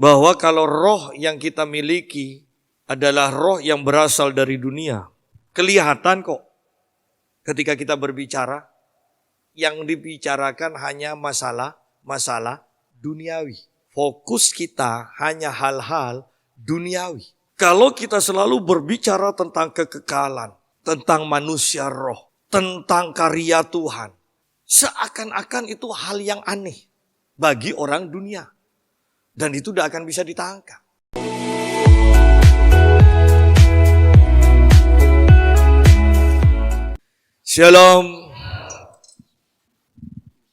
bahwa kalau roh yang kita miliki adalah roh yang berasal dari dunia, kelihatan kok ketika kita berbicara, yang dibicarakan hanya masalah duniawi. Fokus kita hanya hal-hal duniawi. Kalau kita selalu berbicara tentang kekekalan, tentang manusia roh, tentang karya Tuhan, seakan-akan itu hal yang aneh bagi orang dunia. Dan itu tidak akan bisa ditangkap. Shalom.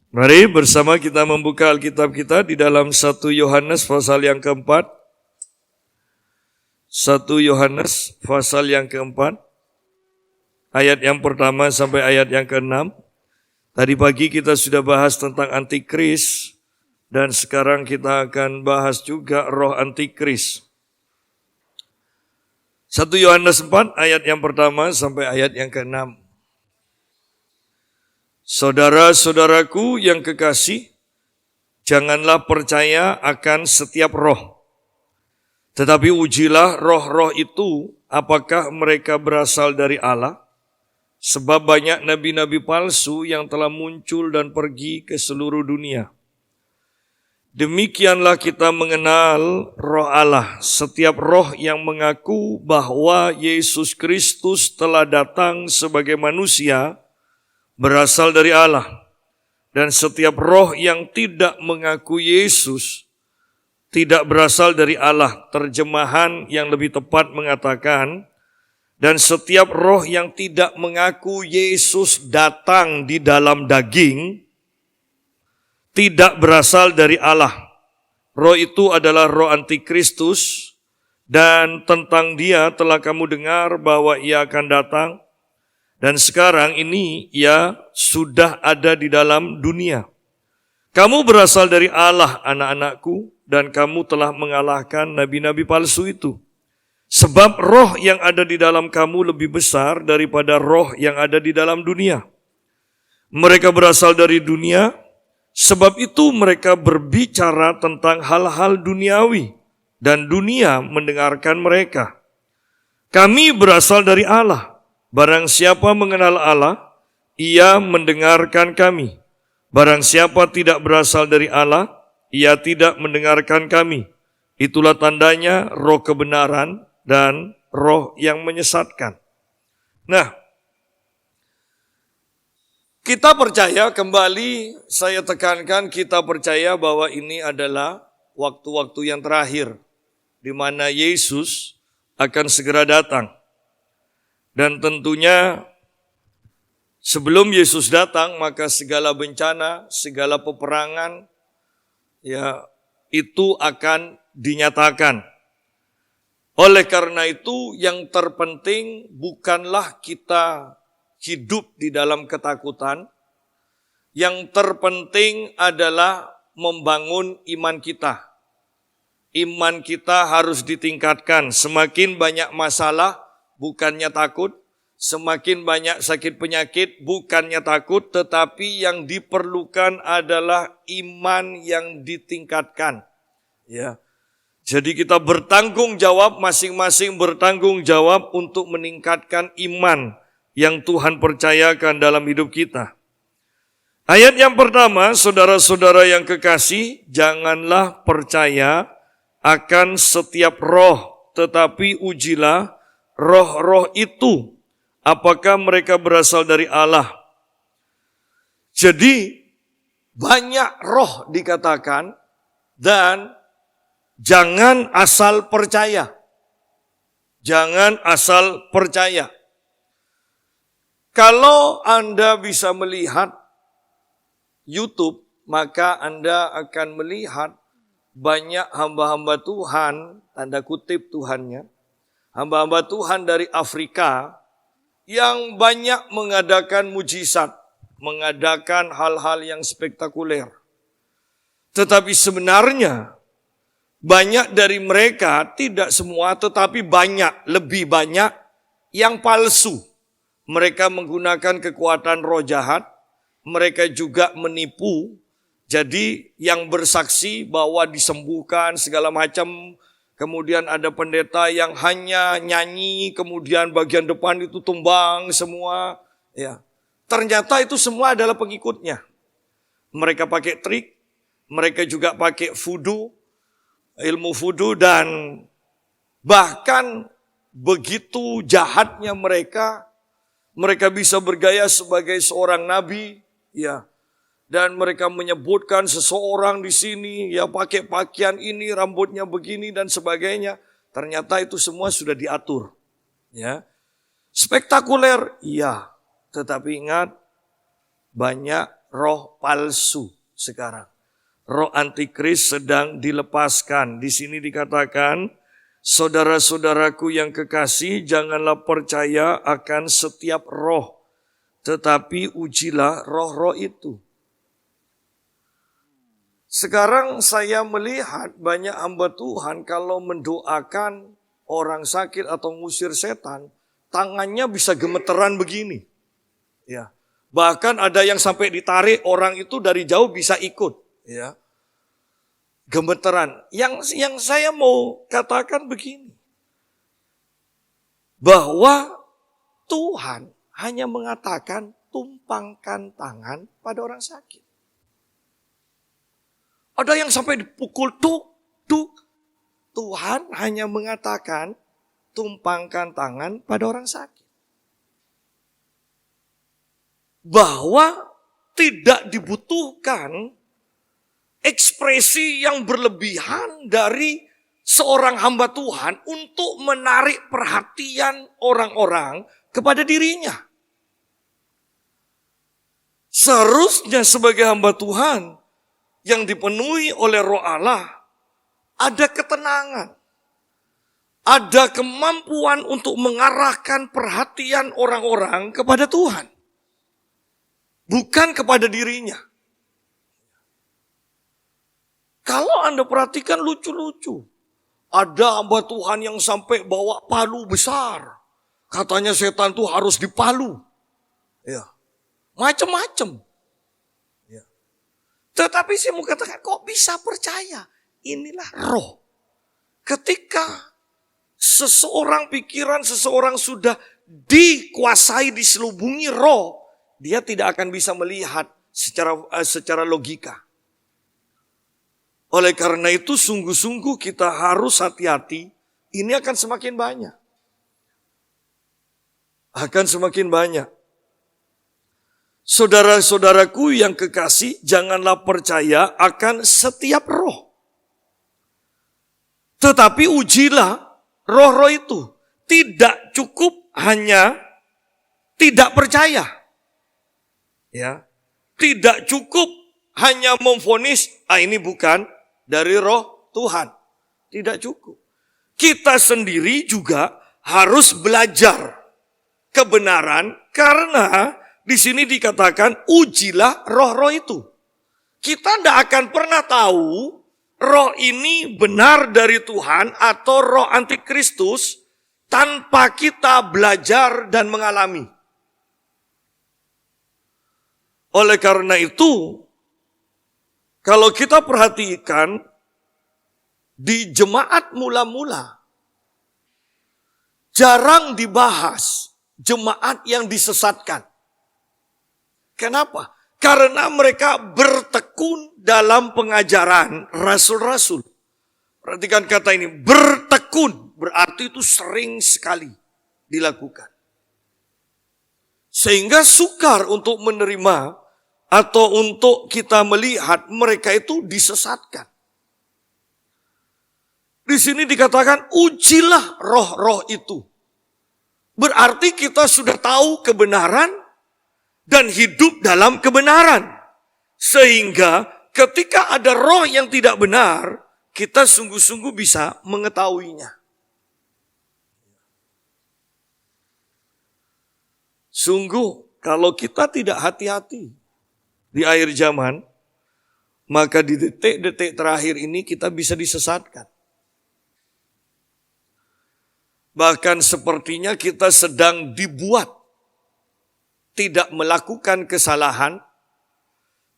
Mari bersama kita membuka Alkitab kita di dalam 1 Yohanes pasal yang keempat. 1 Yohanes pasal yang keempat. Ayat yang pertama sampai ayat yang keenam. Tadi pagi kita sudah bahas tentang antikris. Dan sekarang kita akan bahas juga roh antikris. 1 Yohanes 4 ayat yang pertama sampai ayat yang keenam. Saudara-saudaraku yang kekasih, janganlah percaya akan setiap roh. Tetapi ujilah roh-roh itu, apakah mereka berasal dari Allah? Sebab banyak nabi-nabi palsu yang telah muncul dan pergi ke seluruh dunia. Demikianlah kita mengenal roh Allah. Setiap roh yang mengaku bahwa Yesus Kristus telah datang sebagai manusia, berasal dari Allah. Dan setiap roh yang tidak mengaku Yesus tidak berasal dari Allah. Terjemahan yang lebih tepat mengatakan, dan setiap roh yang tidak mengaku Yesus datang di dalam daging tidak berasal dari Allah. Roh itu adalah roh antikristus, dan tentang dia telah kamu dengar bahwa ia akan datang. Dan sekarang ini ia sudah ada di dalam dunia. Kamu berasal dari Allah, anak-anakku, dan kamu telah mengalahkan nabi-nabi palsu itu. Sebab roh yang ada di dalam kamu lebih besar daripada roh yang ada di dalam dunia. Mereka berasal dari dunia, sebab itu mereka berbicara tentang hal-hal duniawi, dan dunia mendengarkan mereka. Kami berasal dari Allah. Barang siapa mengenal Allah, ia mendengarkan kami. Barang siapa tidak berasal dari Allah, ia tidak mendengarkan kami. Itulah tandanya roh kebenaran dan roh yang menyesatkan. Nah, kita percaya, kembali saya tekankan, kita percaya bahwa ini adalah waktu-waktu yang terakhir, di mana Yesus akan segera datang. Dan tentunya sebelum Yesus datang, maka segala bencana, segala peperangan, ya itu akan dinyatakan. Oleh karena itu, yang terpenting bukanlah kita hidup di dalam ketakutan. Yang terpenting adalah membangun iman kita. Iman kita harus ditingkatkan. Semakin banyak masalah, bukannya takut, semakin banyak sakit penyakit, bukannya takut, tetapi yang diperlukan adalah iman yang ditingkatkan. Ya, jadi kita bertanggung jawab, masing-masing bertanggung jawab untuk meningkatkan iman yang Tuhan percayakan dalam hidup kita. Ayat yang pertama, saudara-saudara yang kekasih, janganlah percaya akan setiap roh, tetapi ujilah roh-roh itu, apakah mereka berasal dari Allah. Jadi, banyak roh dikatakan, dan jangan asal percaya. Jangan asal percaya. Kalau Anda bisa melihat YouTube, maka Anda akan melihat banyak hamba-hamba Tuhan, tanda kutip Tuhannya, hamba-hamba Tuhan dari Afrika yang banyak mengadakan mujizat, mengadakan hal-hal yang spektakuler. Tetapi sebenarnya banyak dari mereka, tidak semua, tetapi banyak, lebih banyak yang palsu. Mereka menggunakan kekuatan roh jahat, mereka juga menipu. Jadi yang bersaksi bahwa disembuhkan segala macam, kemudian ada pendeta yang hanya nyanyi, kemudian bagian depan itu tumbang semua. Ya, ternyata itu semua adalah pengikutnya. Mereka pakai trik, mereka juga pakai voodoo, ilmu voodoo, dan bahkan begitu jahatnya mereka bisa bergaya sebagai seorang nabi, ya. Dan mereka menyebutkan seseorang di sini, ya pakai pakaian ini, rambutnya begini dan sebagainya. Ternyata itu semua sudah diatur. Ya, spektakuler, iya. Tetapi ingat, banyak roh palsu sekarang. Roh antikris sedang dilepaskan. Di sini dikatakan, saudara-saudaraku yang kekasih, janganlah percaya akan setiap roh, tetapi ujilah roh-roh itu. Sekarang saya melihat banyak hamba Tuhan kalau mendoakan orang sakit atau ngusir setan, tangannya bisa gemeteran begini. Ya. Bahkan ada yang sampai ditarik, orang itu dari jauh bisa ikut. Ya. Gemeteran. Yang saya mau katakan begini. Bahwa Tuhan hanya mengatakan tumpangkan tangan pada orang sakit. Ada yang sampai dipukul duk. Tuhan hanya mengatakan tumpangkan tangan pada orang sakit. Bahwa tidak dibutuhkan ekspresi yang berlebihan dari seorang hamba Tuhan untuk menarik perhatian orang-orang kepada dirinya. Seharusnya sebagai hamba Tuhan yang dipenuhi oleh Roh Allah, ada ketenangan, ada kemampuan untuk mengarahkan perhatian orang-orang kepada Tuhan, bukan kepada dirinya. Kalau Anda perhatikan lucu-lucu, ada hamba Tuhan yang sampai bawa palu besar, katanya setan tuh harus dipalu, ya, macam-macam. Tetapi saya mau katakan, kok bisa percaya? Inilah roh. Ketika pikiran seseorang sudah dikuasai, diselubungi roh, dia tidak akan bisa melihat secara logika. Oleh karena itu sungguh-sungguh kita harus hati-hati, ini akan semakin banyak. Akan semakin banyak. Saudara-saudaraku yang kekasih, janganlah percaya akan setiap roh. Tetapi ujilah roh-roh itu. Tidak cukup hanya tidak percaya. Ya. Tidak cukup hanya memvonis, ini bukan dari roh Tuhan. Tidak cukup. Kita sendiri juga harus belajar kebenaran, karena di sini dikatakan ujilah roh-roh itu. Kita tidak akan pernah tahu roh ini benar dari Tuhan atau roh antikristus tanpa kita belajar dan mengalami. Oleh karena itu, kalau kita perhatikan di jemaat mula-mula, jarang dibahas jemaat yang disesatkan. Kenapa? Karena mereka bertekun dalam pengajaran rasul-rasul. Perhatikan kata ini, bertekun, berarti itu sering sekali dilakukan. Sehingga sukar untuk menerima atau untuk kita melihat mereka itu disesatkan. Di sini dikatakan ujilah roh-roh itu. Berarti kita sudah tahu kebenaran dan hidup dalam kebenaran. Sehingga ketika ada roh yang tidak benar, kita sungguh-sungguh bisa mengetahuinya. Sungguh, kalau kita tidak hati-hati di akhir zaman, maka di detik-detik terakhir ini kita bisa disesatkan. Bahkan sepertinya kita sedang dibuat tidak melakukan kesalahan,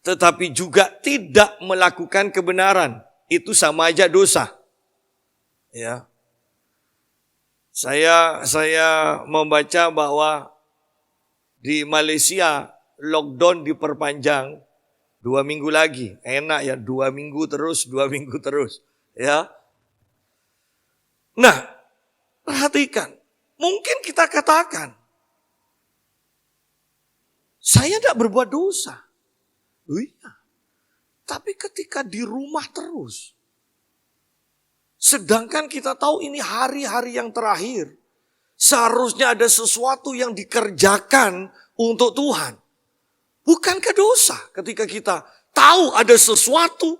tetapi juga tidak melakukan kebenaran. Itu sama aja dosa. Ya. Saya membaca bahwa di Malaysia lockdown diperpanjang 2 minggu lagi. Enak ya, 2 minggu terus. Ya. Nah, perhatikan. Mungkin kita katakan, saya tidak berbuat dosa. Iya. Tapi ketika di rumah terus, sedangkan kita tahu ini hari-hari yang terakhir, seharusnya ada sesuatu yang dikerjakan untuk Tuhan. Bukankah dosa ketika kita tahu ada sesuatu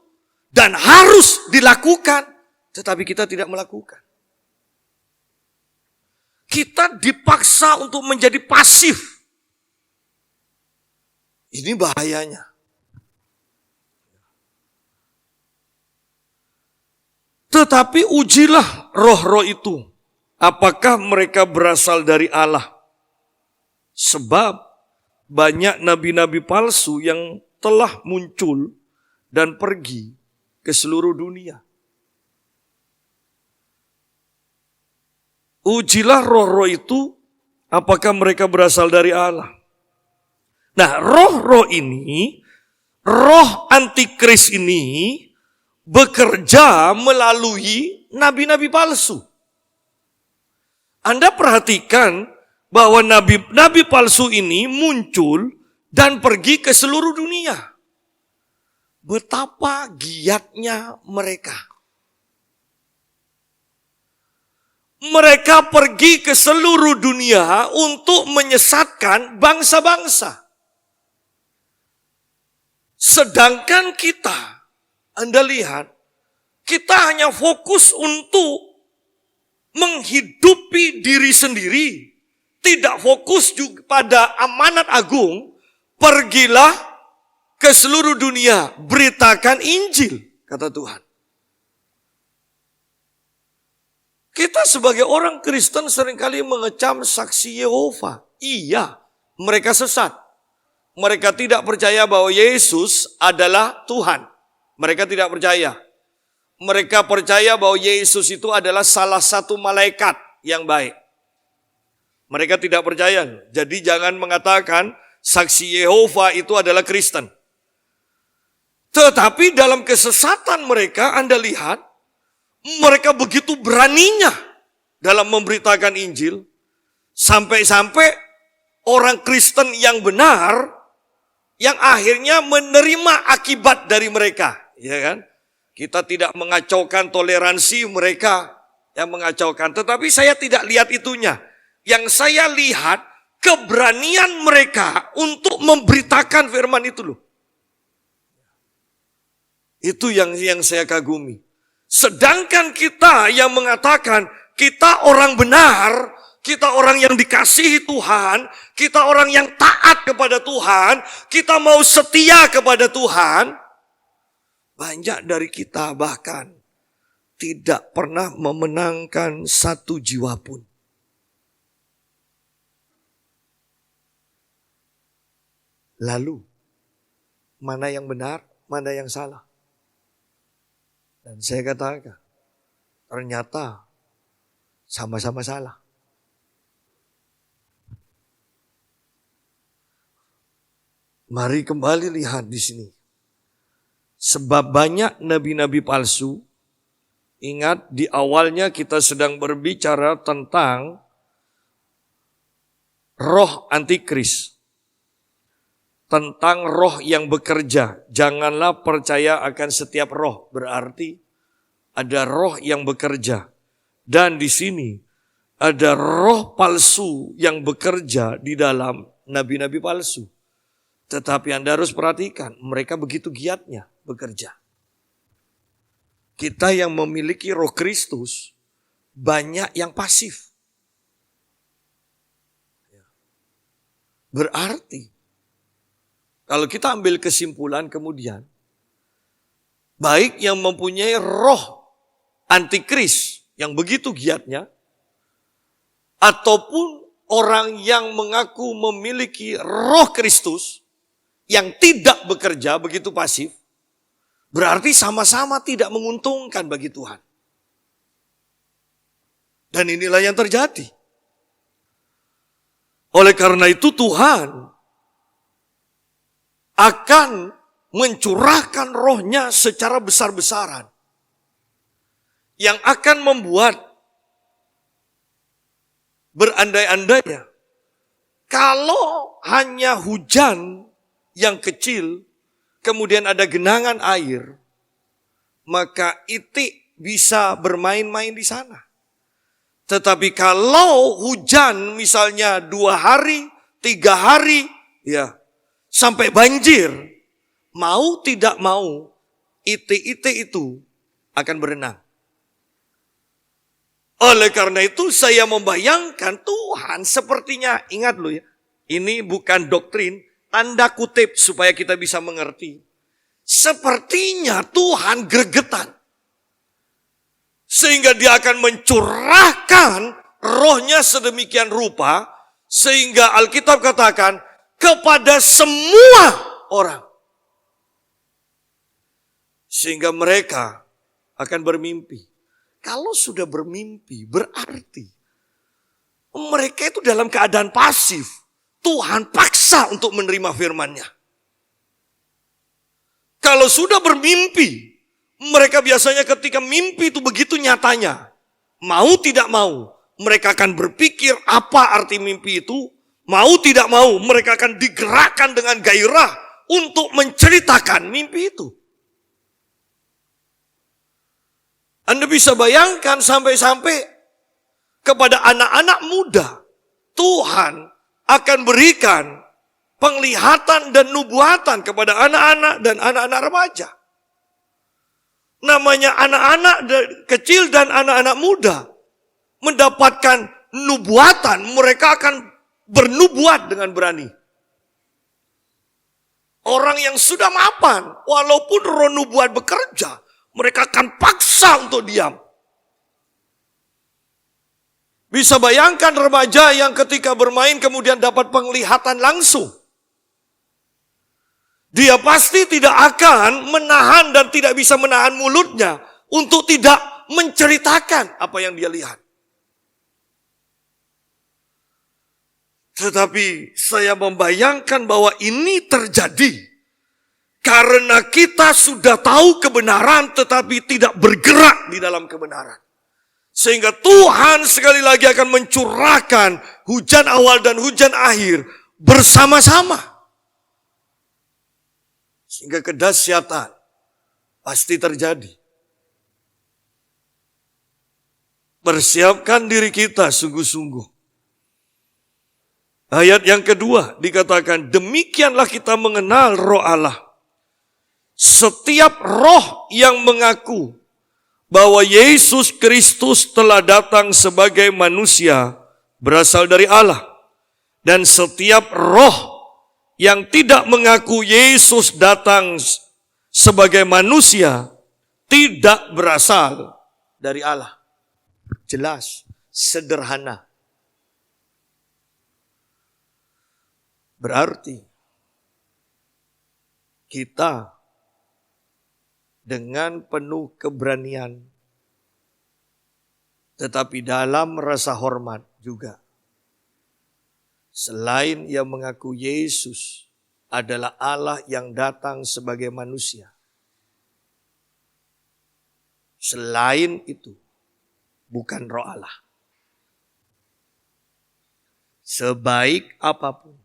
dan harus dilakukan, tetapi kita tidak melakukan? Kita dipaksa untuk menjadi pasif. Ini bahayanya. Tetapi ujilah roh-roh itu, apakah mereka berasal dari Allah. Sebab banyak nabi-nabi palsu yang telah muncul dan pergi ke seluruh dunia. Ujilah roh-roh itu, apakah mereka berasal dari Allah. Nah, roh-roh ini, roh antikris ini, bekerja melalui nabi-nabi palsu. Anda perhatikan bahwa nabi-nabi palsu ini muncul dan pergi ke seluruh dunia. Betapa giatnya mereka. Mereka pergi ke seluruh dunia untuk menyesatkan bangsa-bangsa. Sedangkan kita, Anda lihat, kita hanya fokus untuk menghidupi diri sendiri. Tidak fokus juga pada amanat agung. Pergilah ke seluruh dunia, beritakan Injil, kata Tuhan. Kita sebagai orang Kristen seringkali mengecam saksi Yehova. Iya, mereka sesat. Mereka tidak percaya bahwa Yesus adalah Tuhan. Mereka tidak percaya. Mereka percaya bahwa Yesus itu adalah salah satu malaikat yang baik. Mereka tidak percaya. Jadi jangan mengatakan saksi Yehova itu adalah Kristen. Tetapi dalam kesesatan mereka, Anda lihat, mereka begitu beraninya dalam memberitakan Injil. Sampai-sampai orang Kristen yang benar, yang akhirnya menerima akibat dari mereka. Ya kan? Kita tidak mengacaukan toleransi mereka yang mengacaukan. Tetapi saya tidak lihat itunya. Yang saya lihat keberanian mereka untuk memberitakan firman itu loh. Itu yang saya kagumi. Sedangkan kita yang mengatakan kita orang benar, kita orang yang dikasihi Tuhan, kita orang yang taat kepada Tuhan, kita mau setia kepada Tuhan. Banyak dari kita bahkan tidak pernah memenangkan satu jiwa pun. Lalu, mana yang benar, mana yang salah? Dan saya katakan, ternyata sama-sama salah. Mari kembali lihat di sini. Sebab banyak nabi-nabi palsu. Ingat di awalnya kita sedang berbicara tentang roh antikris. Tentang roh yang bekerja. Janganlah percaya akan setiap roh. Berarti ada roh yang bekerja. Dan di sini ada roh palsu yang bekerja di dalam nabi-nabi palsu. Tetapi Anda harus perhatikan, mereka begitu giatnya bekerja. Kita yang memiliki roh Kristus, banyak yang pasif. Berarti, kalau kita ambil kesimpulan kemudian, baik yang mempunyai roh antikris yang begitu giatnya, ataupun orang yang mengaku memiliki roh Kristus, yang tidak bekerja begitu pasif, berarti sama-sama tidak menguntungkan bagi Tuhan. Dan inilah yang terjadi. Oleh karena itu Tuhan akan mencurahkan rohnya secara besar-besaran. Yang akan membuat berandai-andainya. Kalau hanya hujan yang kecil, kemudian ada genangan air, maka itik bisa bermain-main di sana. Tetapi kalau hujan misalnya 2 hari, 3 hari, ya sampai banjir, mau tidak mau, itik-itik itu akan berenang. Oleh karena itu saya membayangkan Tuhan sepertinya, ingat loh ya, ini bukan doktrin, tanda kutip supaya kita bisa mengerti. Sepertinya Tuhan gregetan. Sehingga dia akan mencurahkan rohnya sedemikian rupa, sehingga Alkitab katakan kepada semua orang. Sehingga mereka akan bermimpi. Kalau sudah bermimpi, berarti mereka itu dalam keadaan pasif. Tuhan paksa untuk menerima firman-Nya. Kalau sudah bermimpi, mereka biasanya ketika mimpi itu begitu nyatanya. Mau tidak mau, mereka akan berpikir apa arti mimpi itu. Mau tidak mau, mereka akan digerakkan dengan gairah untuk menceritakan mimpi itu. Anda bisa bayangkan sampai-sampai kepada anak-anak muda, Tuhan akan berikan penglihatan dan nubuatan kepada anak-anak dan anak-anak remaja. Namanya anak-anak kecil dan anak-anak muda mendapatkan nubuatan, mereka akan bernubuat dengan berani. Orang yang sudah mapan, walaupun roh nubuat bekerja, mereka akan paksa untuk diam. Bisa bayangkan remaja yang ketika bermain kemudian dapat penglihatan langsung. Dia pasti tidak akan menahan dan tidak bisa menahan mulutnya untuk tidak menceritakan apa yang dia lihat. Tetapi saya membayangkan bahwa ini terjadi karena kita sudah tahu kebenaran tetapi tidak bergerak di dalam kebenaran. Sehingga Tuhan sekali lagi akan mencurahkan hujan awal dan hujan akhir bersama-sama. Sehingga kedahsyatan pasti terjadi. Persiapkan diri kita sungguh-sungguh. Ayat yang kedua dikatakan, demikianlah kita mengenal roh Allah. Setiap roh yang mengaku bahwa Yesus Kristus telah datang sebagai manusia berasal dari Allah. Dan setiap roh yang tidak mengaku Yesus datang sebagai manusia tidak berasal dari Allah. Jelas, sederhana. Berarti kita dengan penuh keberanian, tetapi dalam rasa hormat juga. Selain yang mengaku Yesus adalah Allah yang datang sebagai manusia. Selain itu, bukan roh Allah. Sebaik apapun,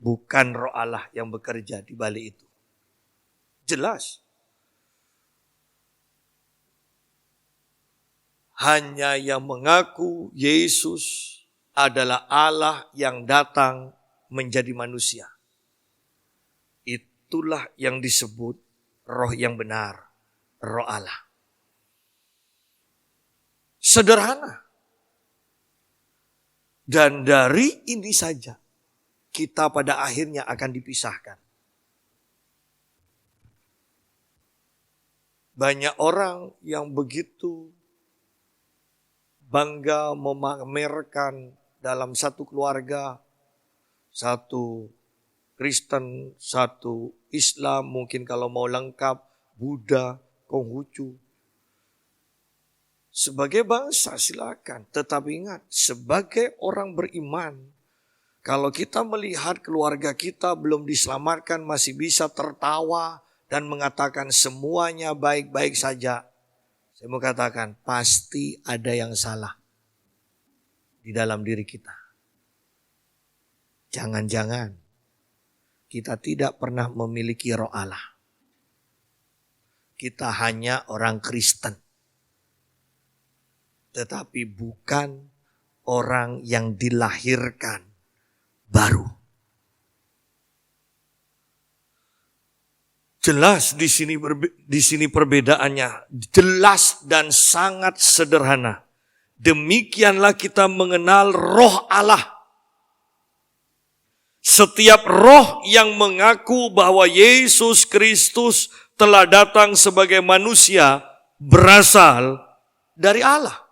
bukan roh Allah yang bekerja di balik itu. Jelas. Hanya yang mengaku Yesus adalah Allah yang datang menjadi manusia. Itulah yang disebut roh yang benar, roh Allah. Sederhana. Dan dari ini saja kita pada akhirnya akan dipisahkan. Banyak orang yang begitu bangga memamerkan dalam satu keluarga, satu Kristen satu, Islam mungkin kalau mau lengkap, Buddha, Konghucu. Sebagai bangsa silakan, tetapi ingat, sebagai orang beriman, kalau kita melihat keluarga kita belum diselamatkan, masih bisa tertawa dan mengatakan semuanya baik-baik saja. Saya mau katakan, pasti ada yang salah di dalam diri kita. Jangan-jangan kita tidak pernah memiliki roh Allah. Kita hanya orang Kristen. Tetapi bukan orang yang dilahirkan baru. Jelas di sini perbedaannya, jelas dan sangat sederhana. Demikianlah kita mengenal roh Allah. Setiap roh yang mengaku bahwa Yesus Kristus telah datang sebagai manusia berasal dari Allah.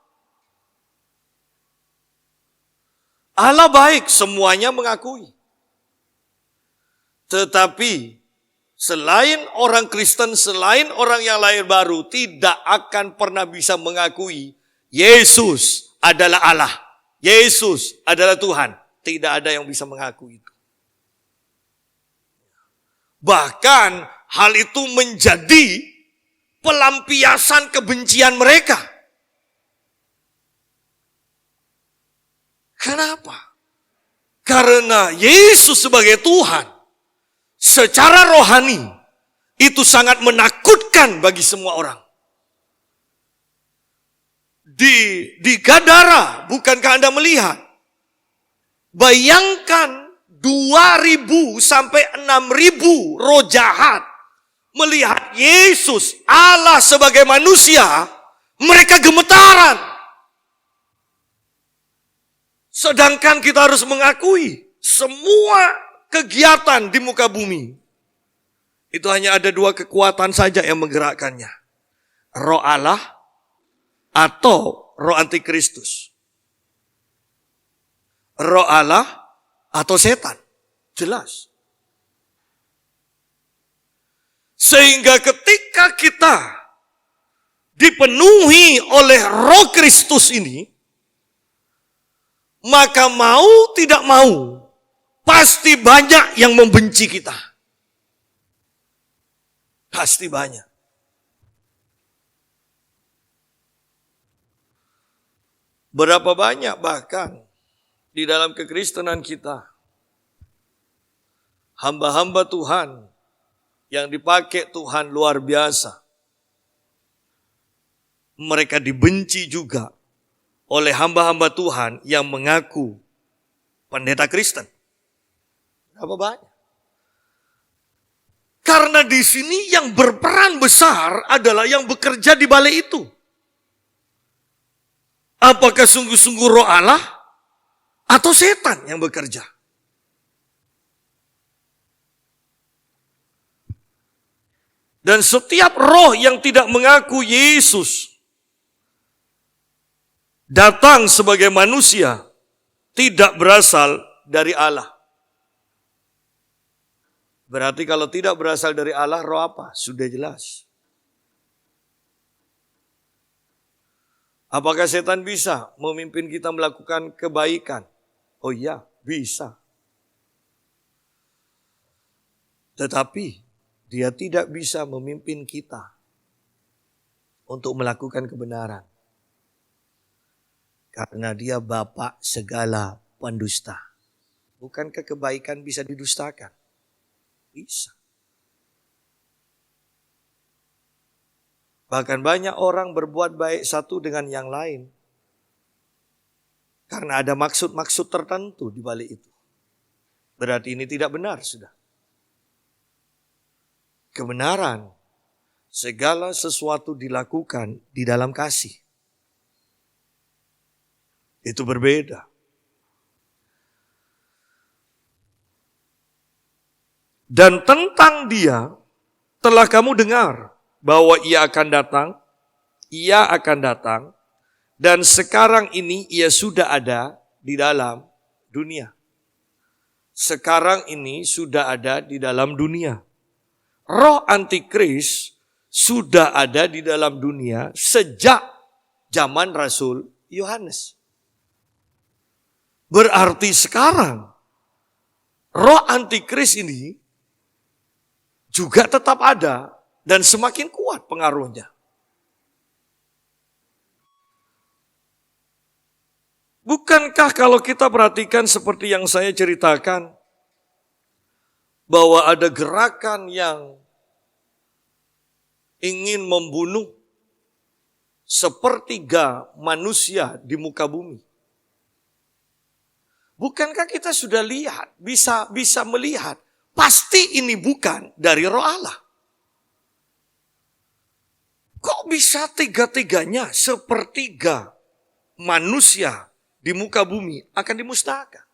Allah baik, semuanya mengakui. Tetapi selain orang Kristen, selain orang yang lahir baru, tidak akan pernah bisa mengakui Yesus adalah Allah. Yesus adalah Tuhan. Tidak ada yang bisa mengaku itu. Bahkan hal itu menjadi pelampiasan kebencian mereka. Kenapa? Karena Yesus sebagai Tuhan secara rohani itu sangat menakutkan bagi semua orang. Di Gadara, bukankah Anda melihat? Bayangkan 2.000 sampai 6.000 roh jahat melihat Yesus Allah sebagai manusia, mereka gemetaran. Sedangkan kita harus mengakui semua kegiatan di muka bumi itu hanya ada 2 kekuatan saja yang menggerakkannya. Roh Allah atau roh antikristus. Roh Allah atau setan. Jelas. Sehingga ketika kita dipenuhi oleh roh Kristus ini, maka mau tidak mau, pasti banyak yang membenci kita. Pasti banyak. Berapa banyak bahkan di dalam kekristenan kita, hamba-hamba Tuhan yang dipakai Tuhan luar biasa. Mereka dibenci juga oleh hamba-hamba Tuhan yang mengaku pendeta Kristen. Berapa banyak? Karena di sini yang berperan besar adalah yang bekerja di balai itu. Apakah sungguh-sungguh roh Allah atau setan yang bekerja? Dan setiap roh yang tidak mengaku Yesus datang sebagai manusia tidak berasal dari Allah. Berarti kalau tidak berasal dari Allah, roh apa? Sudah jelas. Apakah setan bisa memimpin kita melakukan kebaikan? Oh iya, bisa. Tetapi dia tidak bisa memimpin kita untuk melakukan kebenaran. Karena dia bapak segala pendusta. Bukankah kebaikan bisa didustakan? Bisa. Bahkan banyak orang berbuat baik satu dengan yang lain. Karena ada maksud-maksud tertentu di balik itu. Berarti ini tidak benar sudah. Kebenaran, segala sesuatu dilakukan di dalam kasih. Itu berbeda. Dan tentang dia telah kamu dengar bahwa ia akan datang, dan sekarang ini ia sudah ada di dalam dunia. sekarang ini sudah ada di dalam dunia. Roh antikris sudah ada di dalam dunia sejak zaman Rasul Yohanes. Berarti sekarang roh antikris ini juga tetap ada dan semakin kuat pengaruhnya. Bukankah kalau kita perhatikan seperti yang saya ceritakan, bahwa ada gerakan yang ingin membunuh sepertiga manusia di muka bumi? Bukankah kita sudah lihat, bisa melihat, pasti ini bukan dari Roh Allah. Kok bisa tiga-tiganya sepertiga manusia di muka bumi akan dimusnahkan?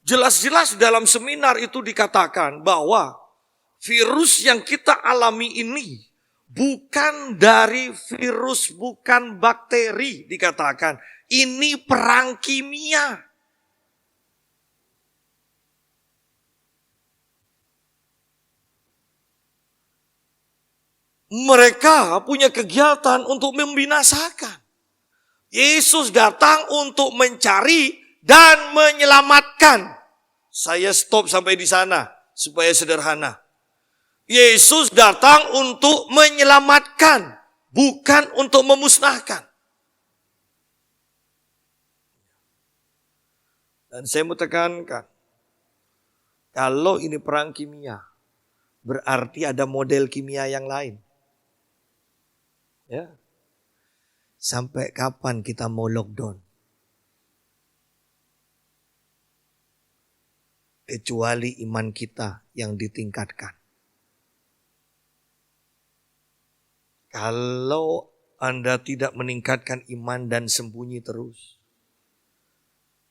Jelas-jelas dalam seminar itu dikatakan bahwa virus yang kita alami ini bukan dari virus, bukan bakteri, dikatakan. Ini perang kimia. Mereka punya kegiatan untuk membinasakan. Yesus datang untuk mencari dan menyelamatkan. Saya stop sampai di sana supaya sederhana. Yesus datang untuk menyelamatkan, bukan untuk memusnahkan. Dan saya mau tekankan, kalau ini perang kimia, berarti ada model kimia yang lain. Ya. Sampai kapan kita mau lockdown? Kecuali iman kita yang ditingkatkan. Kalau Anda tidak meningkatkan iman dan sembunyi terus,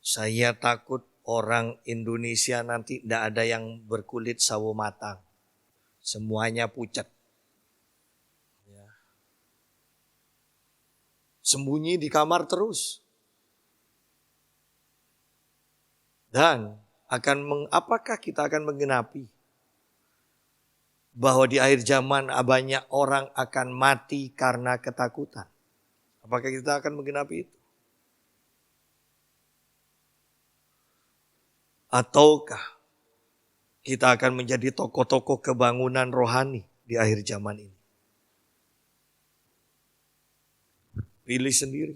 saya takut orang Indonesia nanti tidak ada yang berkulit sawo matang. Semuanya pucat. Sembunyi di kamar terus. Dan apakah kita akan menggenapi bahwa di akhir zaman banyak orang akan mati karena ketakutan? Apakah kita akan menggenapi itu? Ataukah kita akan menjadi tokoh-tokoh kebangunan rohani di akhir zaman ini? Pilih sendiri.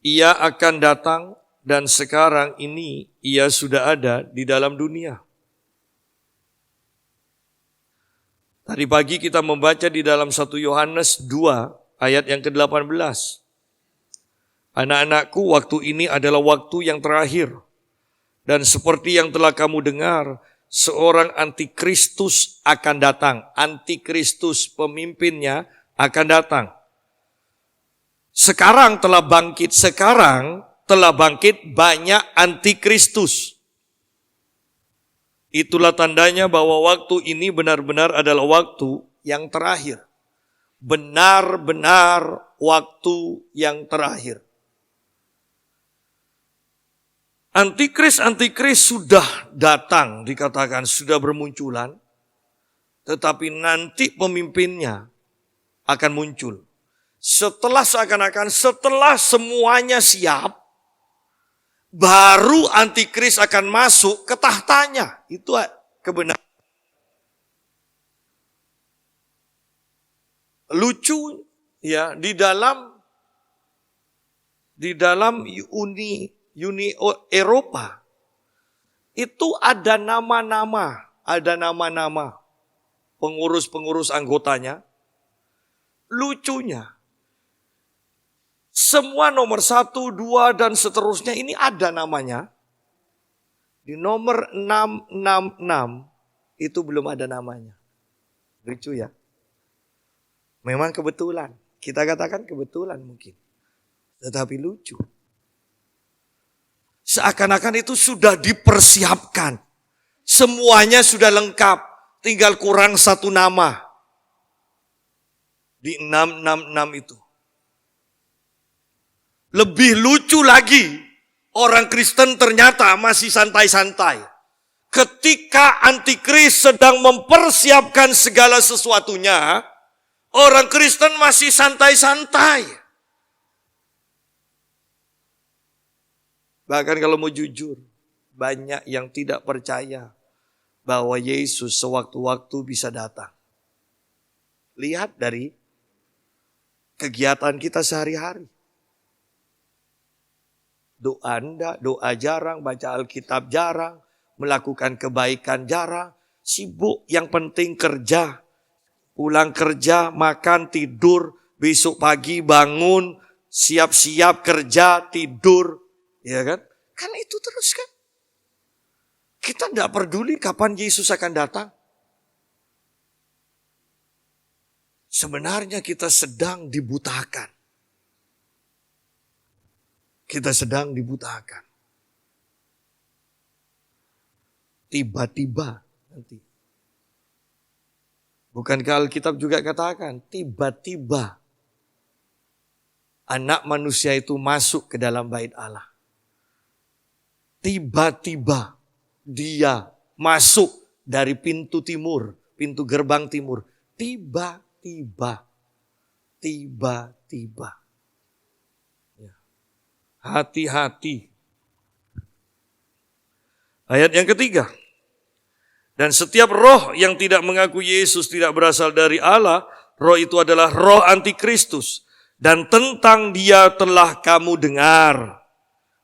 Ia akan datang dan sekarang ini ia sudah ada di dalam dunia. Tadi pagi kita membaca di dalam 1 Yohanes 2 ayat yang ke-18. Anak-anakku, waktu ini adalah waktu yang terakhir. Dan seperti yang telah kamu dengar, seorang antikristus akan datang. Antikristus pemimpinnya akan datang. Sekarang telah bangkit banyak antikristus. Itulah tandanya bahwa waktu ini benar-benar adalah waktu yang terakhir. Benar-benar waktu yang terakhir. Antikris sudah datang, dikatakan sudah bermunculan, tetapi nanti pemimpinnya akan muncul. Setelah semuanya siap, baru antikris akan masuk ke tahtanya. Itu kebenaran. Lucu ya, di dalam Uni Eropa itu ada nama-nama pengurus-pengurus anggotanya. Lucunya, semua nomor 1, 2 dan seterusnya ini ada namanya. Di nomor 666 itu belum ada namanya. Lucu ya. Memang kebetulan. Kita katakan kebetulan mungkin. Tetapi lucu. Seakan-akan itu sudah dipersiapkan. Semuanya sudah lengkap. Tinggal kurang satu nama. Di 666 itu. Lebih lucu lagi, orang Kristen ternyata masih santai-santai. Ketika antikris sedang mempersiapkan segala sesuatunya, orang Kristen masih santai-santai. Bahkan kalau mau jujur, banyak yang tidak percaya bahwa Yesus sewaktu-waktu bisa datang. Lihat dari kegiatan kita sehari-hari. Doa enggak, doa jarang, baca Alkitab jarang, melakukan kebaikan jarang, sibuk yang penting kerja. Pulang kerja, makan, tidur, besok pagi bangun, siap-siap kerja, tidur. Ya kan? Kan itu terus kan. Kita enggak peduli kapan Yesus akan datang. Sebenarnya kita sedang dibutakan. Kita sedang dibutakan. Tiba-tiba nanti. Bukankah Alkitab juga katakan, tiba-tiba anak manusia itu masuk ke dalam bait Allah. Tiba-tiba dia masuk dari pintu timur, pintu gerbang timur. Tiba-tiba. Hati-hati. Ayat yang ketiga. Dan setiap roh yang tidak mengaku Yesus tidak berasal dari Allah, roh itu adalah roh antikristus. Dan tentang dia telah kamu dengar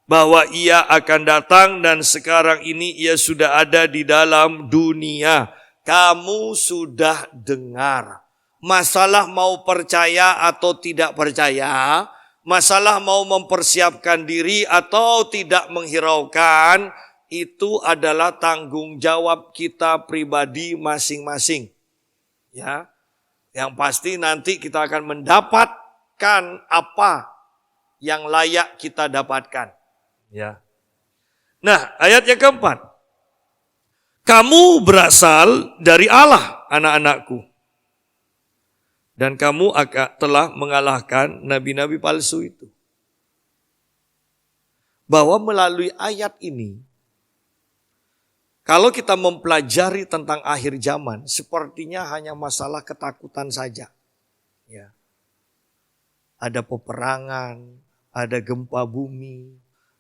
bahwa ia akan datang dan sekarang ini ia sudah ada di dalam dunia. Kamu sudah dengar. Masalah mau percaya atau tidak percaya, masalah mau mempersiapkan diri atau tidak menghiraukan, itu adalah tanggung jawab kita pribadi masing-masing. Ya, yang pasti nanti kita akan mendapatkan apa yang layak kita dapatkan. Ya. Nah, ayat yang keempat. Kamu berasal dari Allah, anak-anakku. Dan kamu telah mengalahkan nabi-nabi palsu itu. Bahwa melalui ayat ini, kalau kita mempelajari tentang akhir zaman, sepertinya hanya masalah ketakutan saja. Ya. Ada peperangan, ada gempa bumi,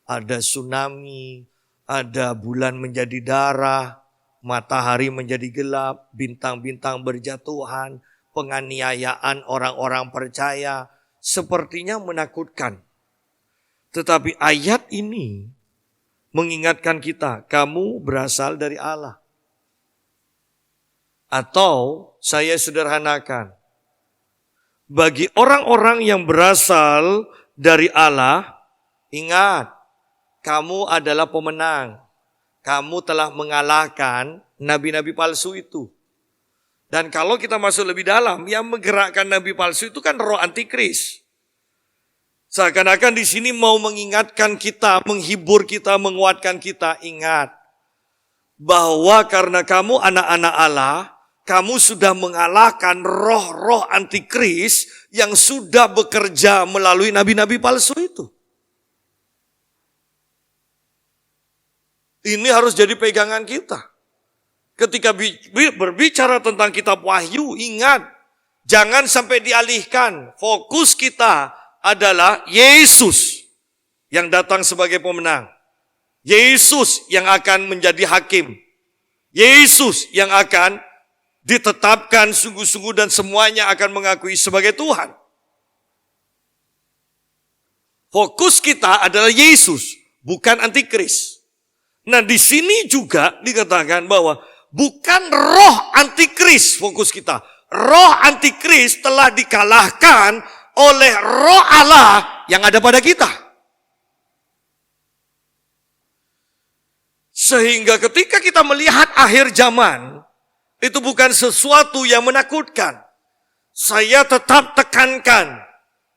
ada tsunami, ada bulan menjadi darah, matahari menjadi gelap, bintang-bintang berjatuhan, penganiayaan orang-orang percaya, sepertinya menakutkan. Tetapi ayat ini mengingatkan kita, kamu berasal dari Allah. Atau saya sederhanakan, bagi orang-orang yang berasal dari Allah, ingat, kamu adalah pemenang. Kamu telah mengalahkan nabi-nabi palsu itu. Dan kalau kita masuk lebih dalam, yang menggerakkan nabi palsu itu kan roh antikris. Seakan-akan di sini mau mengingatkan kita, menghibur kita, menguatkan kita. Ingat, bahwa karena kamu anak-anak Allah, kamu sudah mengalahkan roh-roh antikris yang sudah bekerja melalui nabi-nabi palsu itu. Ini harus jadi pegangan kita. Ketika berbicara tentang kitab Wahyu, ingat, jangan sampai dialihkan. Fokus kita adalah Yesus yang datang sebagai pemenang. Yesus yang akan menjadi hakim. Yesus yang akan ditetapkan sungguh-sungguh dan semuanya akan mengakui sebagai Tuhan. Fokus kita adalah Yesus, bukan antikris. Nah, di sini juga dikatakan bahwa bukan roh antikris fokus kita. Roh antikris telah dikalahkan oleh roh Allah yang ada pada kita. Sehingga ketika kita melihat akhir zaman, itu bukan sesuatu yang menakutkan. Saya tetap tekankan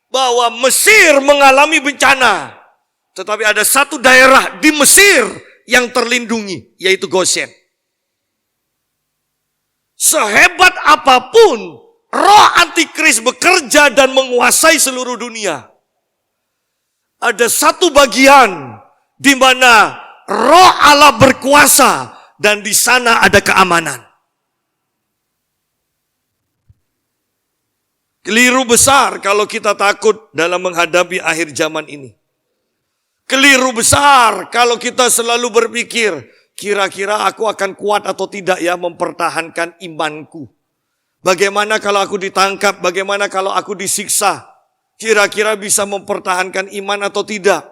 bahwa Mesir mengalami bencana. Tetapi ada satu daerah di Mesir yang terlindungi, yaitu Goshen. Sehebat apapun roh antikris bekerja dan menguasai seluruh dunia, ada satu bagian di mana Roh Allah berkuasa dan di sana ada keamanan. Keliru besar kalau kita takut dalam menghadapi akhir zaman ini. Keliru besar kalau kita selalu berpikir, kira-kira aku akan kuat atau tidak ya mempertahankan imanku. Bagaimana kalau aku ditangkap, bagaimana kalau aku disiksa? Kira-kira bisa mempertahankan iman atau tidak?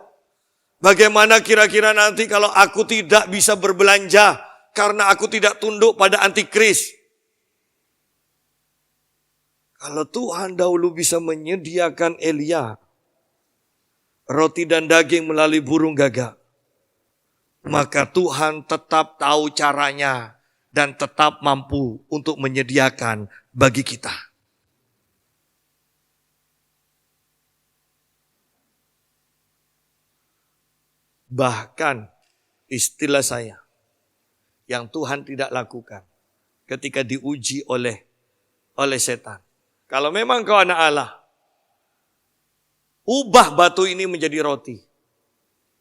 Bagaimana kira-kira nanti kalau aku tidak bisa berbelanja karena aku tidak tunduk pada antikris? Kalau Tuhan dahulu bisa menyediakan Elia roti dan daging melalui burung gagak, maka Tuhan tetap tahu caranya dan tetap mampu untuk menyediakan bagi kita. Bahkan istilah saya yang Tuhan tidak lakukan ketika diuji oleh setan. Kalau memang kau anak Allah, ubah batu ini menjadi roti.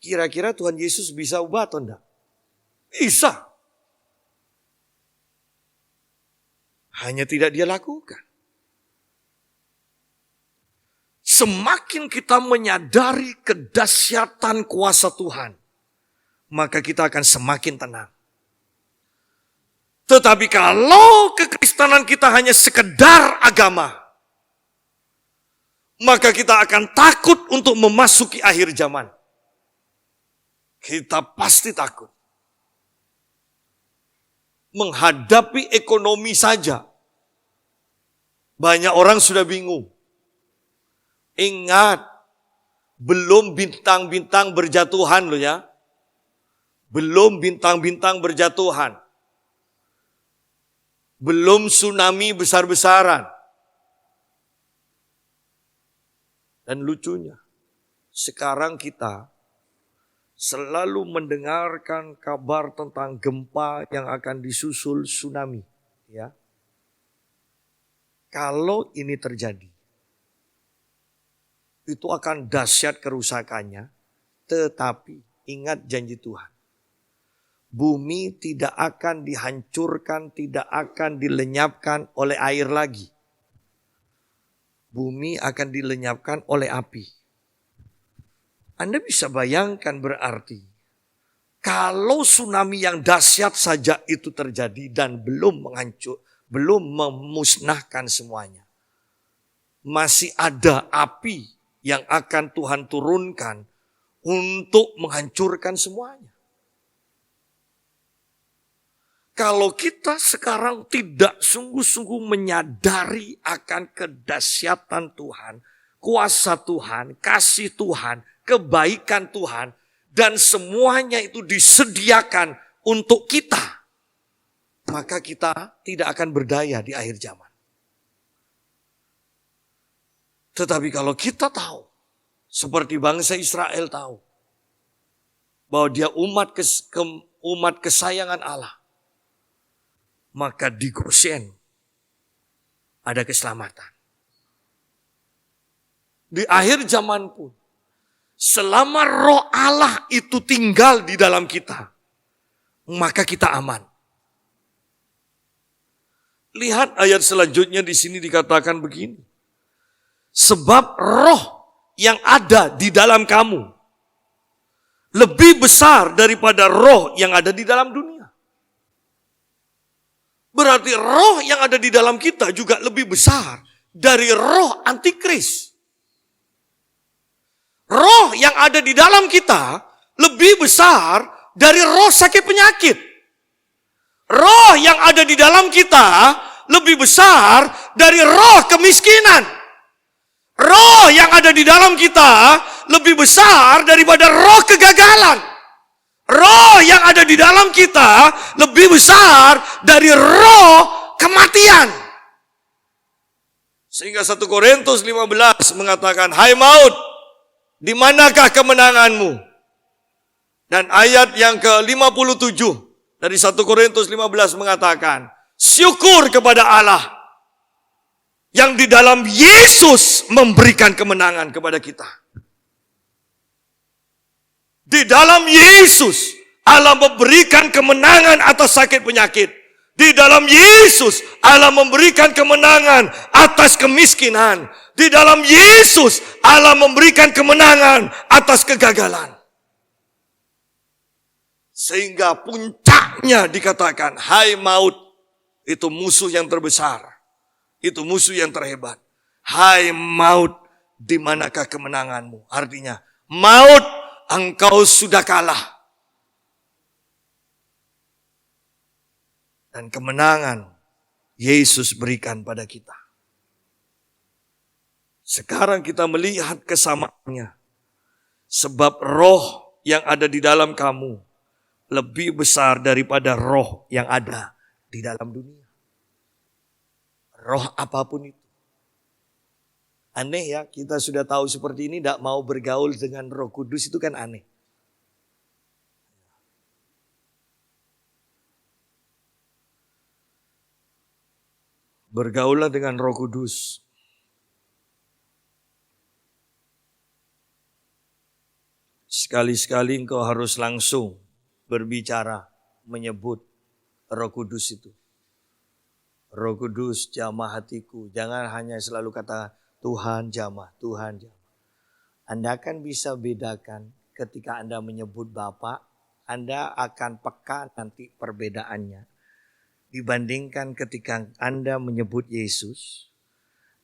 Kira-kira Tuhan Yesus bisa ubah atau enggak? Bisa. Hanya tidak dia lakukan. Semakin kita menyadari kedahsyatan kuasa Tuhan, maka kita akan semakin tenang. Tetapi kalau kekristenan kita hanya sekedar agama, maka kita akan takut untuk memasuki akhir zaman. Kita pasti takut. Menghadapi ekonomi saja, banyak orang sudah bingung. Ingat, belum bintang-bintang berjatuhan loh ya. Belum bintang-bintang berjatuhan. Belum tsunami besar-besaran. Dan lucunya, sekarang kita selalu mendengarkan kabar tentang gempa yang akan disusul tsunami. Ya. Kalau ini terjadi, itu akan dahsyat kerusakannya, tetapi ingat janji Tuhan. Bumi tidak akan dihancurkan, tidak akan dilenyapkan oleh air lagi. Bumi akan dilenyapkan oleh api. Anda bisa bayangkan berarti, kalau tsunami yang dahsyat saja itu terjadi dan belum memusnahkan semuanya. Masih ada api yang akan Tuhan turunkan untuk menghancurkan semuanya. Kalau kita sekarang tidak sungguh-sungguh menyadari akan kedahsyatan Tuhan, kuasa Tuhan, kasih Tuhan, kebaikan Tuhan, dan semuanya itu disediakan untuk kita, maka kita tidak akan berdaya di akhir zaman. Tetapi kalau kita tahu, seperti bangsa Israel tahu, bahwa dia umat kesayangan Allah, maka di Goshen ada keselamatan. Di akhir zaman pun, selama Roh Allah itu tinggal di dalam kita, maka kita aman. Lihat ayat selanjutnya di sini dikatakan begini. Sebab roh yang ada di dalam kamu lebih besar daripada roh yang ada di dalam dunia. Berarti roh yang ada di dalam kita juga lebih besar dari roh antikris. Roh yang ada di dalam kita lebih besar dari roh sakit penyakit. Roh yang ada di dalam kita lebih besar dari roh kemiskinan. Roh yang ada di dalam kita lebih besar daripada roh kegagalan. Roh yang ada di dalam kita lebih besar dari roh kematian. Sehingga 1 Korintus 15 mengatakan, hai maut, di manakah kemenanganmu? Dan ayat yang ke-57 dari 1 Korintus 15 mengatakan, syukur kepada Allah yang di dalam Yesus memberikan kemenangan kepada kita. Di dalam Yesus, Allah memberikan kemenangan atas sakit penyakit. Di dalam Yesus, Allah memberikan kemenangan atas kemiskinan. Di dalam Yesus, Allah memberikan kemenangan atas kegagalan. Sehingga puncaknya dikatakan, hai maut, itu musuh yang terbesar. Itu musuh yang terhebat. Hai maut, di manakah kemenanganmu? Artinya, maut, engkau sudah kalah. Dan kemenangan Yesus berikan pada kita. Sekarang kita melihat kesamaannya. Sebab roh yang ada di dalam kamu lebih besar daripada roh yang ada di dalam dunia. Roh apapun itu. Aneh ya, kita sudah tahu seperti ini, tidak mau bergaul dengan Roh Kudus, itu kan aneh. Bergaulah dengan Roh Kudus. Sekali-sekali engkau harus langsung berbicara, menyebut Roh Kudus itu. Roh Kudus jamah hatiku. Jangan hanya selalu kata Tuhan jamah, Tuhan jamah. Anda akan bisa bedakan ketika Anda menyebut Bapa, Anda akan peka nanti perbedaannya. Dibandingkan ketika Anda menyebut Yesus,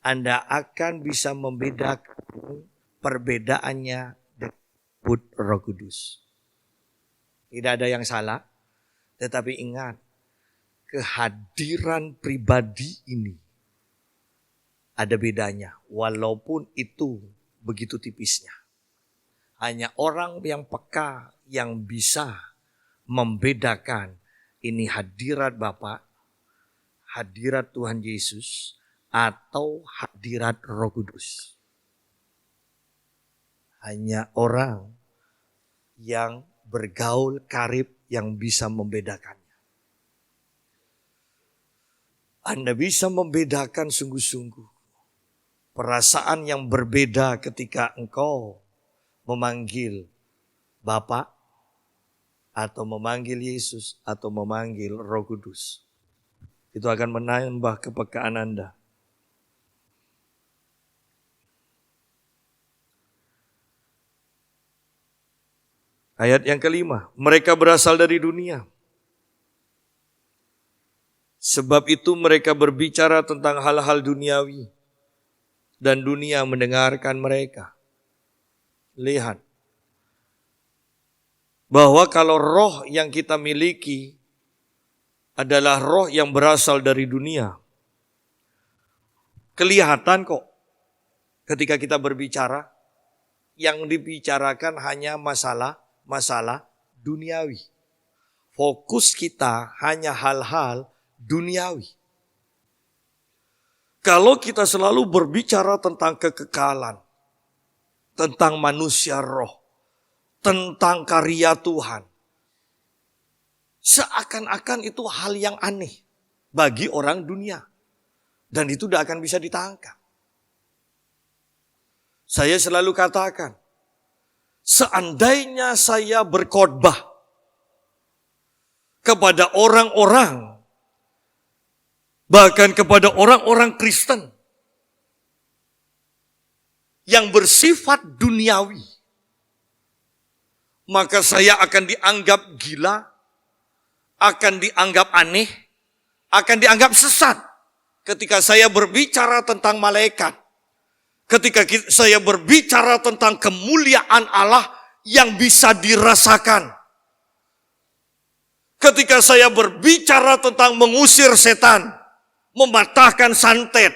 Anda akan bisa membedakan perbedaannya dengan menyebut Roh Kudus. Tidak ada yang salah, tetapi ingat, kehadiran pribadi ini ada bedanya, walaupun itu begitu tipisnya. Hanya orang yang peka yang bisa membedakan ini hadirat Bapa, hadirat Tuhan Yesus, atau hadirat Roh Kudus. Hanya orang yang bergaul karib yang bisa membedakannya. Anda bisa membedakan sungguh-sungguh perasaan yang berbeda ketika engkau memanggil Bapa, atau memanggil Yesus, atau memanggil Roh Kudus. Itu akan menambah kepekaan Anda. Ayat yang kelima, mereka berasal dari dunia. Sebab itu mereka berbicara tentang hal-hal duniawi. Dan dunia mendengarkan mereka. Lihat. Bahwa kalau roh yang kita miliki adalah roh yang berasal dari dunia. Kelihatan kok ketika kita berbicara, yang dibicarakan hanya masalah duniawi. Fokus kita hanya hal-hal duniawi. Kalau kita selalu berbicara tentang kekekalan, tentang manusia roh, tentang karya Tuhan, seakan-akan itu hal yang aneh bagi orang dunia. Dan itu tidak akan bisa ditangkap. Saya selalu katakan, seandainya saya berkhotbah kepada orang-orang, bahkan kepada orang-orang Kristen yang bersifat duniawi, maka saya akan dianggap gila, akan dianggap aneh, akan dianggap sesat. Ketika saya berbicara tentang malaikat, ketika saya berbicara tentang kemuliaan Allah yang bisa dirasakan, ketika saya berbicara tentang mengusir setan, mematahkan santet,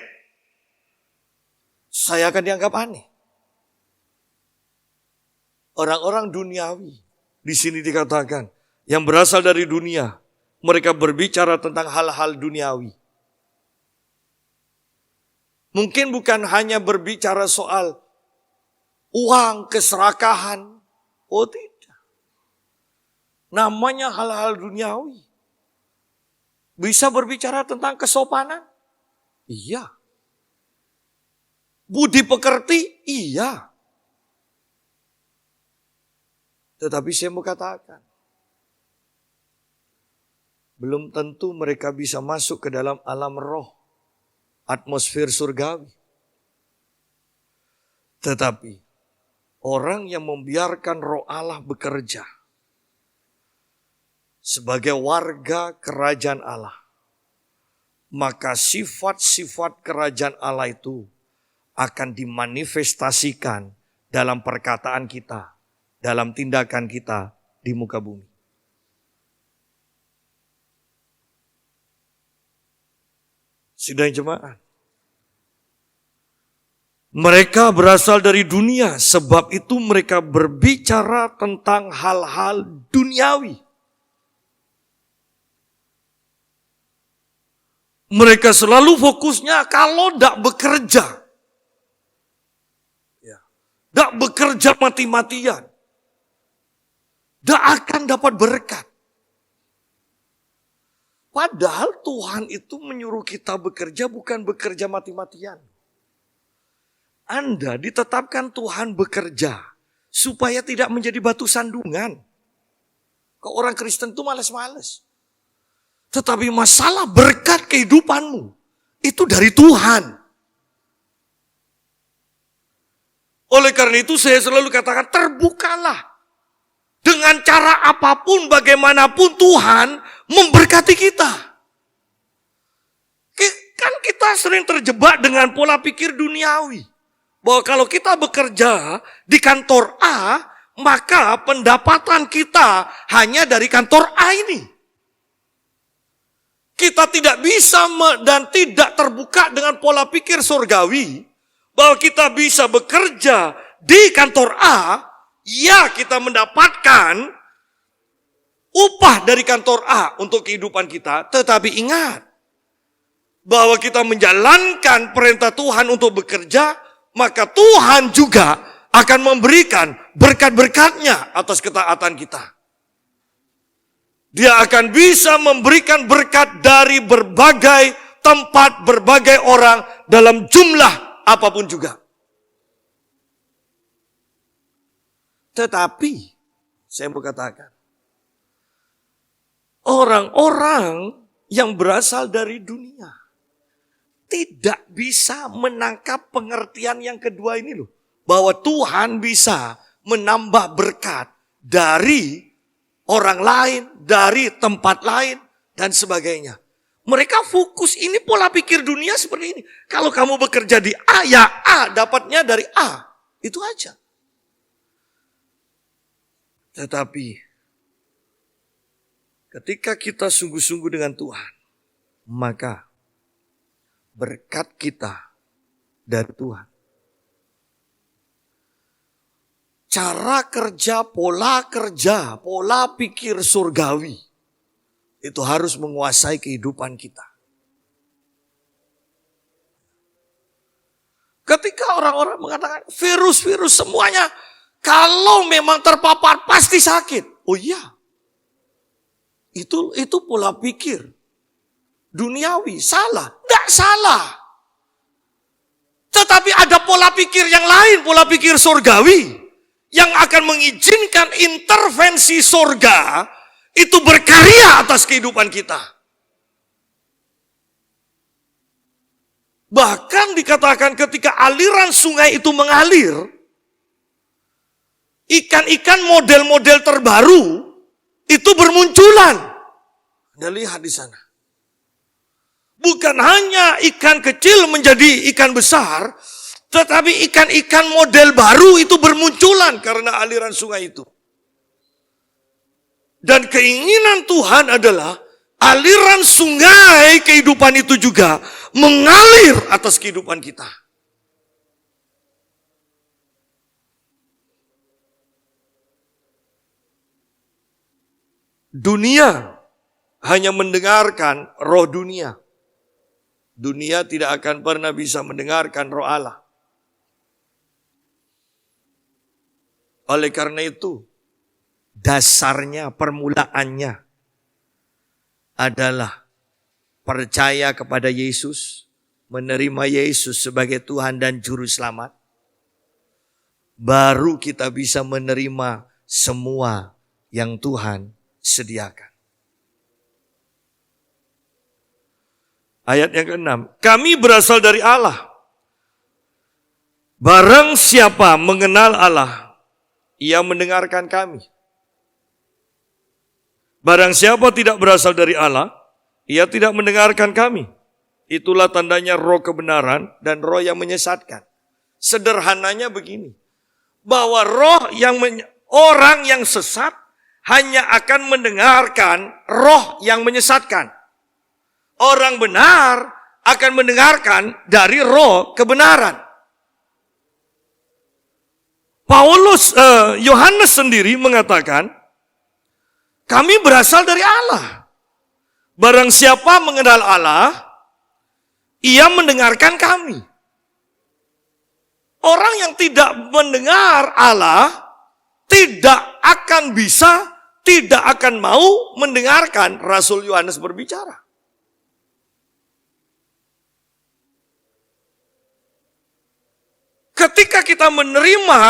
saya akan dianggap aneh. Orang-orang duniawi, di sini dikatakan, yang berasal dari dunia, mereka berbicara tentang hal-hal duniawi. Mungkin bukan hanya berbicara soal uang, keserakahan. Oh tidak. Namanya hal-hal duniawi. Bisa berbicara tentang kesopanan? Iya. Budi pekerti? Iya. Tetapi saya mau katakan, belum tentu mereka bisa masuk ke dalam alam roh, atmosfer surgawi. Tetapi orang yang membiarkan Roh Allah bekerja sebagai warga kerajaan Allah, maka sifat-sifat kerajaan Allah itu akan dimanifestasikan dalam perkataan kita, dalam tindakan kita di muka bumi. Sidang jemaat, mereka berasal dari dunia, sebab itu mereka berbicara tentang hal-hal duniawi. Mereka selalu fokusnya kalau tidak bekerja. Tidak bekerja mati-matian. Tidak akan dapat berkat. Padahal Tuhan itu menyuruh kita bekerja bukan bekerja mati-matian. Anda ditetapkan Tuhan bekerja supaya tidak menjadi batu sandungan. Kok orang Kristen itu malas-malas. Tetapi masalah berkat kehidupanmu itu dari Tuhan. Oleh karena itu saya selalu katakan terbukalah. Dengan cara apapun, bagaimanapun Tuhan memberkati kita. Kan kita sering terjebak dengan pola pikir duniawi. Bahwa kalau kita bekerja di kantor A, maka pendapatan kita hanya dari kantor A ini. Kita tidak bisa dan tidak terbuka dengan pola pikir surgawi bahwa kita bisa bekerja di kantor A, ya kita mendapatkan upah dari kantor A untuk kehidupan kita, tetapi ingat bahwa kita menjalankan perintah Tuhan untuk bekerja, maka Tuhan juga akan memberikan berkat-berkatnya atas ketaatan kita. Dia akan bisa memberikan berkat dari berbagai tempat, berbagai orang dalam jumlah apapun juga. Tetapi, saya mau katakan, orang-orang yang berasal dari dunia tidak bisa menangkap pengertian yang kedua ini loh. Bahwa Tuhan bisa menambah berkat dari orang lain, dari tempat lain, dan sebagainya. Mereka fokus, ini pola pikir dunia seperti ini. Kalau kamu bekerja di A, ya A dapatnya dari A. Itu aja. Tetapi, ketika kita sungguh-sungguh dengan Tuhan, maka berkat kita dari Tuhan. Cara kerja, pola pikir surgawi itu harus menguasai kehidupan kita. Ketika orang-orang mengatakan virus-virus semuanya, kalau memang terpapar pasti sakit. Oh iya, itu pola pikir duniawi, salah. Tidak salah. Tetapi ada pola pikir yang lain, pola pikir surgawi. Yang akan mengizinkan intervensi surga itu berkarya atas kehidupan kita. Bahkan dikatakan ketika aliran sungai itu mengalir, ikan-ikan model-model terbaru itu bermunculan. Anda lihat di sana. Bukan hanya ikan kecil menjadi ikan besar, tetapi ikan-ikan model baru itu bermunculan karena aliran sungai itu. Dan keinginan Tuhan adalah aliran sungai kehidupan itu juga mengalir atas kehidupan kita. Dunia hanya mendengarkan roh dunia. Dunia tidak akan pernah bisa mendengarkan roh Allah. Oleh karena itu, dasarnya, permulaannya adalah percaya kepada Yesus, menerima Yesus sebagai Tuhan dan Juru Selamat. Baru kita bisa menerima semua yang Tuhan sediakan. Ayat yang ke-6, kami berasal dari Allah. Barang siapa mengenal Allah, ia mendengarkan kami. Barang siapa tidak berasal dari Allah, ia tidak mendengarkan kami. Itulah tandanya roh kebenaran dan roh yang menyesatkan. Sederhananya begini, bahwa orang yang sesat hanya akan mendengarkan roh yang menyesatkan. Orang benar akan mendengarkan dari roh kebenaran. Yohanes sendiri mengatakan, kami berasal dari Allah. Barang siapa mengenal Allah, ia mendengarkan kami. Orang yang tidak mendengar Allah, tidak akan bisa, tidak akan mau mendengarkan Rasul Yohanes berbicara. Ketika kita menerima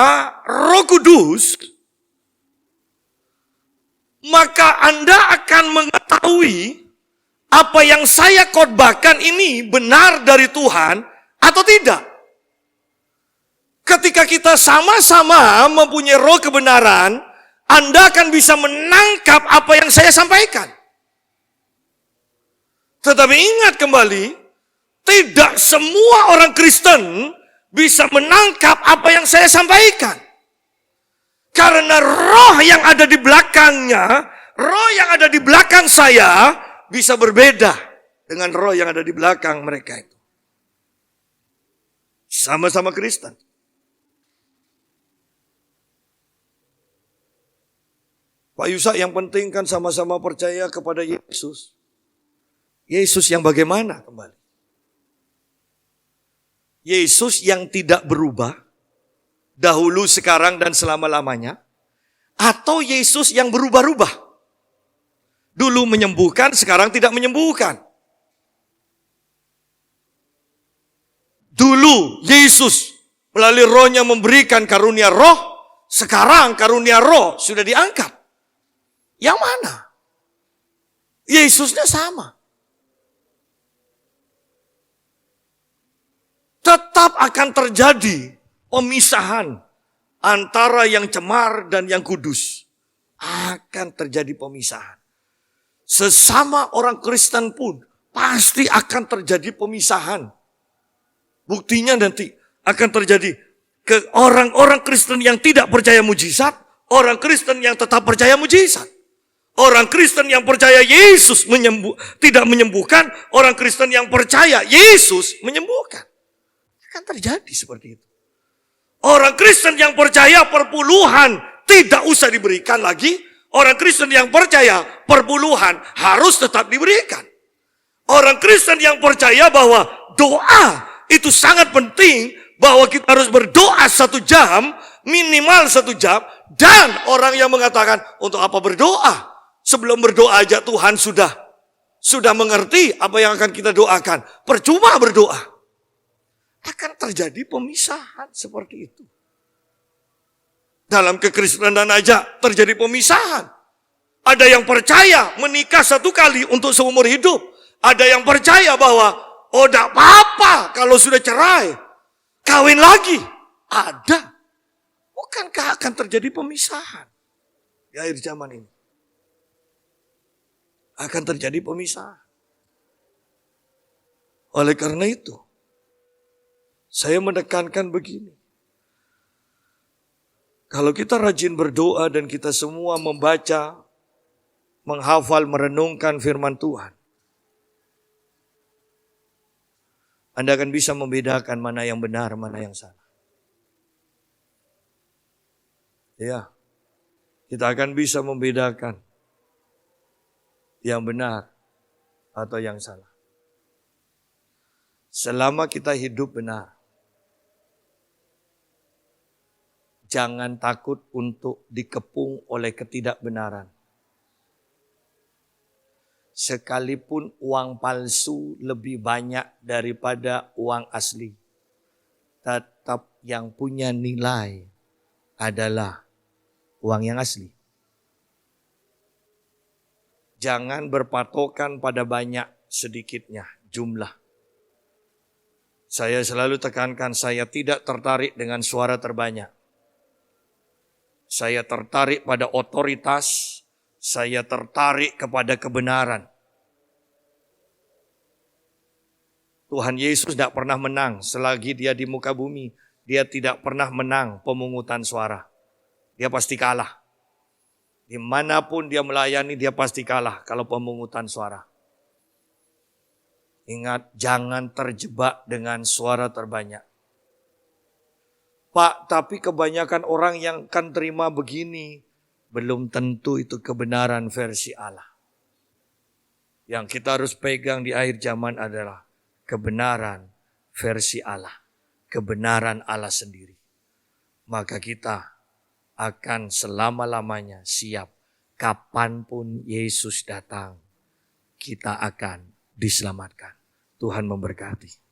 Roh Kudus, maka Anda akan mengetahui apa yang saya khotbahkan ini benar dari Tuhan atau tidak. Ketika kita sama-sama mempunyai roh kebenaran, Anda akan bisa menangkap apa yang saya sampaikan. Tetapi ingat kembali, tidak semua orang Kristen bisa menangkap apa yang saya sampaikan. Karena roh yang ada di belakangnya, roh yang ada di belakang saya, bisa berbeda dengan roh yang ada di belakang mereka itu. Sama-sama Kristen. Pak Yusak, yang penting kan sama-sama percaya kepada Yesus. Yesus yang bagaimana kembali? Yesus yang tidak berubah, dahulu, sekarang, dan selama-lamanya? Atau Yesus yang berubah-ubah? Dulu menyembuhkan, sekarang tidak menyembuhkan. Dulu Yesus melalui rohnya memberikan karunia roh, sekarang karunia roh sudah diangkat. Yang mana? Yesusnya sama. Tetap akan terjadi pemisahan antara yang cemar dan yang kudus. Akan terjadi pemisahan. Sesama orang Kristen pun pasti akan terjadi pemisahan. Buktinya nanti akan terjadi ke orang-orang Kristen yang tidak percaya mujizat, orang Kristen yang tetap percaya mujizat. Orang Kristen yang percaya Yesus tidak menyembuhkan, orang Kristen yang percaya Yesus menyembuhkan. Akan terjadi seperti itu. Orang Kristen yang percaya perpuluhan tidak usah diberikan lagi. Orang Kristen yang percaya perpuluhan harus tetap diberikan. Orang Kristen yang percaya bahwa doa itu sangat penting, bahwa kita harus berdoa 1 jam, minimal 1 jam. Dan orang yang mengatakan, untuk apa berdoa? Sebelum berdoa aja Tuhan sudah mengerti apa yang akan kita doakan. Percuma berdoa. Akan terjadi pemisahan seperti itu. Dalam kekristenan aja terjadi pemisahan. Ada yang percaya menikah 1 kali untuk seumur hidup. Ada yang percaya bahwa, tidak apa-apa kalau sudah cerai. Kawin lagi. Ada. Bukankah akan terjadi pemisahan di akhir zaman ini? Akan terjadi pemisahan. Oleh karena itu, saya menekankan begini. Kalau kita rajin berdoa dan kita semua membaca, menghafal, merenungkan firman Tuhan, Anda akan bisa membedakan mana yang benar, mana yang salah. Ya, kita akan bisa membedakan yang benar atau yang salah. Selama kita hidup benar, jangan takut untuk dikepung oleh ketidakbenaran. Sekalipun uang palsu lebih banyak daripada uang asli, tetap yang punya nilai adalah uang yang asli. Jangan berpatokan pada banyak sedikitnya jumlah. Saya selalu tekankan, saya tidak tertarik dengan suara terbanyak. Saya tertarik pada otoritas, saya tertarik kepada kebenaran. Tuhan Yesus tidak pernah menang selagi dia di muka bumi. Dia tidak pernah menang pemungutan suara. Dia pasti kalah. Dimanapun dia melayani, dia pasti kalah kalau pemungutan suara. Ingat, jangan terjebak dengan suara terbanyak. Pak, tapi kebanyakan orang yang akan terima begini, belum tentu itu kebenaran versi Allah. Yang kita harus pegang di akhir zaman adalah kebenaran versi Allah. Kebenaran Allah sendiri. Maka kita akan selama-lamanya siap. Kapanpun Yesus datang, kita akan diselamatkan. Tuhan memberkati.